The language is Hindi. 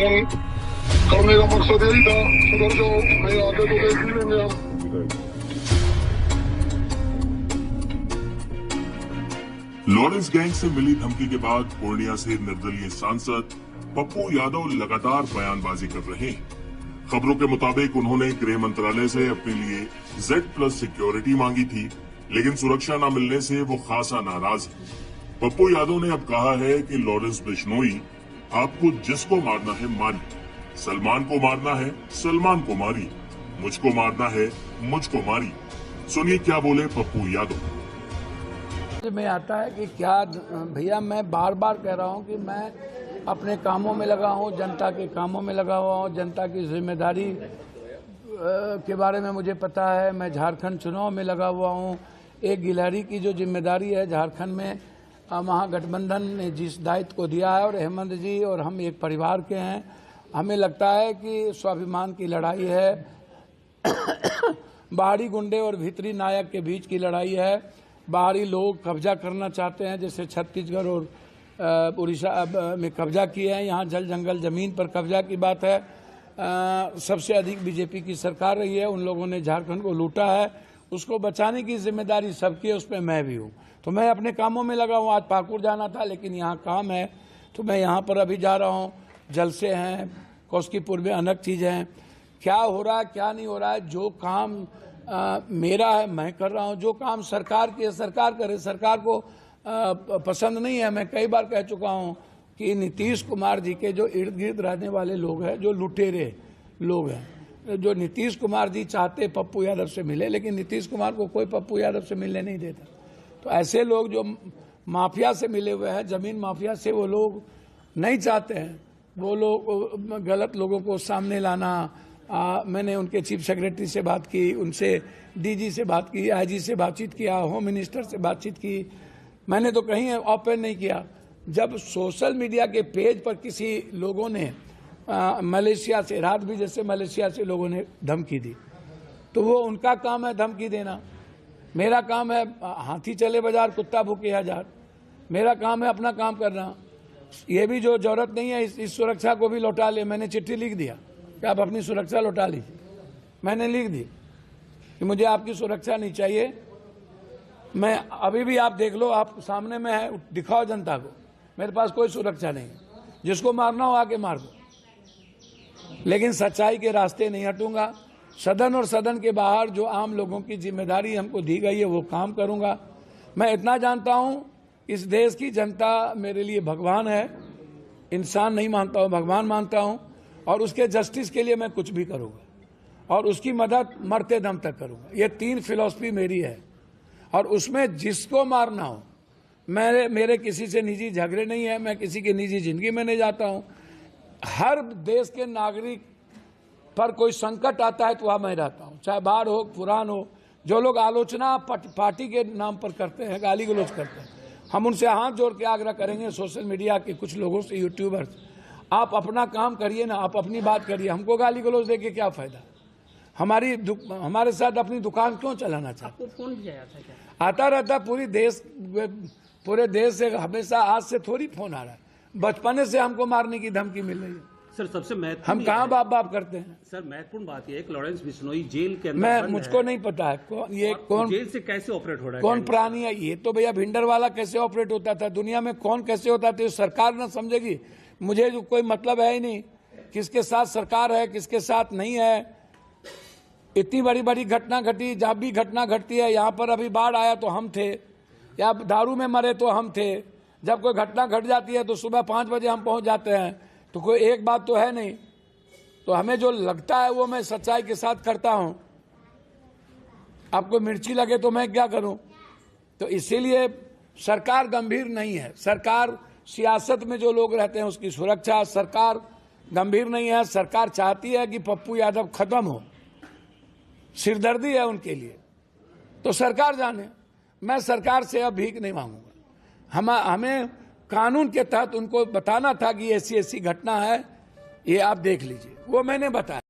आंदोलन करने का मकसद यही था, सुधर जाओ, नहीं आगे तो देख ही लेंगे हम। लॉरेंस गैंग से मिली धमकी के बाद पूर्णिया से निर्दलीय सांसद पप्पू यादव लगातार बयानबाजी कर रहे हैं। खबरों के मुताबिक उन्होंने गृह मंत्रालय से अपने लिए Z+ सिक्योरिटी मांगी थी, लेकिन सुरक्षा न मिलने से वो खासा नाराज है। पप्पू यादव ने अब कहा है कि लॉरेंस बिश्नोई, आपको जिसको मारना है मारिए, सलमान को मारना है सलमान को मारिए, मुझको मारना है मुझको मारिए। सुनिए क्या बोले पप्पू यादव। में आता है कि क्या भैया, मैं बार बार कह रहा हूं कि मैं अपने कामों में लगा हूं, जनता के कामों में लगा हुआ हूं, जनता की जिम्मेदारी के बारे में मुझे पता है। मैं झारखंड चुनाव में लगा हुआ हूं। एक गिलहरी की जो जिम्मेदारी है झारखंड में, महागठबंधन ने जिस दायित्व को दिया है, और हेमंत जी और हम एक परिवार के हैं, हमें लगता है कि स्वाभिमान की लड़ाई है, बाहरी गुंडे और भीतरी नायक के बीच की लड़ाई है। बाहरी लोग कब्जा करना चाहते हैं, जैसे छत्तीसगढ़ और उड़ीसा में कब्जा किए हैं, यहाँ जल जंगल जमीन पर कब्जा की बात है। सबसे अधिक बीजेपी की सरकार रही है, उन लोगों ने झारखंड को लूटा है, उसको बचाने की जिम्मेदारी सबकी है, उसमें मैं भी हूँ। तो मैं अपने कामों में लगा हूँ। आज पाकुड़ जाना था, लेकिन यहाँ काम है तो मैं यहाँ पर अभी जा रहा हूँ। जलसे हैं, कौशकीपुर में अनेक चीज़ें हैं। क्या हो रहा है क्या नहीं हो रहा है, जो काम मेरा है मैं कर रहा हूं, जो काम सरकार की है सरकार करे। सरकार को पसंद नहीं है। मैं कई बार कह चुका हूं कि नीतीश कुमार जी के जो इर्द गिर्द रहने वाले लोग हैं, जो लुटेरे लोग हैं, जो नीतीश कुमार जी चाहते पप्पू यादव से मिले, लेकिन नीतीश कुमार को कोई पप्पू यादव से मिलने नहीं देता। तो ऐसे लोग जो माफिया से मिले हुए हैं, जमीन माफिया से, वो लोग नहीं चाहते हैं। वो लोग गलत लोगों को सामने लाना। मैंने उनके चीफ सेक्रेटरी से बात की, उनसे डीजी से बात की, आईजी से बातचीत किया, होम मिनिस्टर से बातचीत की। मैंने तो कहीं ओपन नहीं किया। जब सोशल मीडिया के पेज पर किसी लोगों ने मलेशिया से, रात भी जैसे मलेशिया से लोगों ने धमकी दी, तो वो उनका काम है धमकी देना। मेरा काम है हाथी चले बाजार कुत्ता भूखे हजार। मेरा काम है अपना काम करना। ये भी जो जरूरत नहीं है, इस सुरक्षा को भी लौटा ले। मैंने चिट्ठी लिख दिया कि आप अपनी सुरक्षा लौटा लीजिए। मैंने लिख दी कि मुझे आपकी सुरक्षा नहीं चाहिए। मैं अभी भी, आप देख लो, आप सामने में है, दिखाओ जनता को, मेरे पास कोई सुरक्षा नहीं है। जिसको मारना हो आके मार दो, लेकिन सच्चाई के रास्ते नहीं हटूंगा। सदन और सदन के बाहर जो आम लोगों की जिम्मेदारी हमको दी गई है, वो काम करूंगा। मैं इतना जानता हूं, इस देश की जनता मेरे लिए भगवान है। इंसान नहीं मानता हूं, भगवान मानता हूं, और उसके जस्टिस के लिए मैं कुछ भी करूंगा, और उसकी मदद मरते दम तक करूंगा। ये 3 फिलॉसफी मेरी है, और उसमें जिसको मारना हो, मेरे किसी से निजी झगड़े नहीं है, मैं किसी की निजी जिंदगी में नहीं जाता हूं। हर देश के नागरिक पर कोई संकट आता है तो वहां मैं रहता हूं, चाहे बाढ़ हो, पुरान हो। जो लोग आलोचना पार्टी के नाम पर करते हैं, गाली गलौज करते हैं, हम उनसे हाथ जोड़ के आग्रह करेंगे, सोशल मीडिया के कुछ लोगों से, यूट्यूबर्स, आप अपना काम करिए ना, आप अपनी बात करिए। हमको गाली गलौज देके क्या फायदा? हमारे साथ अपनी दुकान क्यों चलाना चाहते? आपको फोन भी आया था क्या? आता रहता पूरे देश से। हमेशा आज से थोड़ी फोन आ रहा है, बचपने से हमको मारने की धमकी मिल रही है। सर, सबसे महत्वपूर्ण, हम कहाँ बाप बाप करते हैं? सर, महत्वपूर्ण बात यह है कि लॉरेंस बिश्नोई जेल के अंदर मुझको नहीं पता है कौन जेल से कैसे ऑपरेट हो रहा है, कौन प्राणी है ये। तो भैया भिंडर वाला कैसे ऑपरेट होता था, दुनिया में कौन कैसे होता था, सरकार ना समझेगी? मुझे जो कोई मतलब है ही नहीं किसके साथ सरकार है, किसके साथ नहीं है। इतनी बड़ी बड़ी घटना घटी, जब भी घटना घटती है, यहाँ पर अभी बाढ़ आया तो हम थे, या दारू में मरे तो हम थे। जब कोई घटना घट जाती है तो सुबह 5 बजे हम पहुंच जाते हैं। तो कोई एक बात तो है नहीं। तो हमें जो लगता है वो मैं सच्चाई के साथ करता हूं। आपको मिर्ची लगे तो मैं क्या करूं? तो इसीलिए सरकार गंभीर नहीं है। सरकार, सियासत में जो लोग रहते हैं उसकी सुरक्षा, सरकार गंभीर नहीं है। सरकार चाहती है कि पप्पू यादव खत्म हो, सिरदर्दी है उनके लिए। तो सरकार जाने, मैं सरकार से अब भीख नहीं मांगूंगा। हमें कानून के तहत उनको बताना था कि ऐसी ऐसी घटना है, ये आप देख लीजिए, वो मैंने बताया।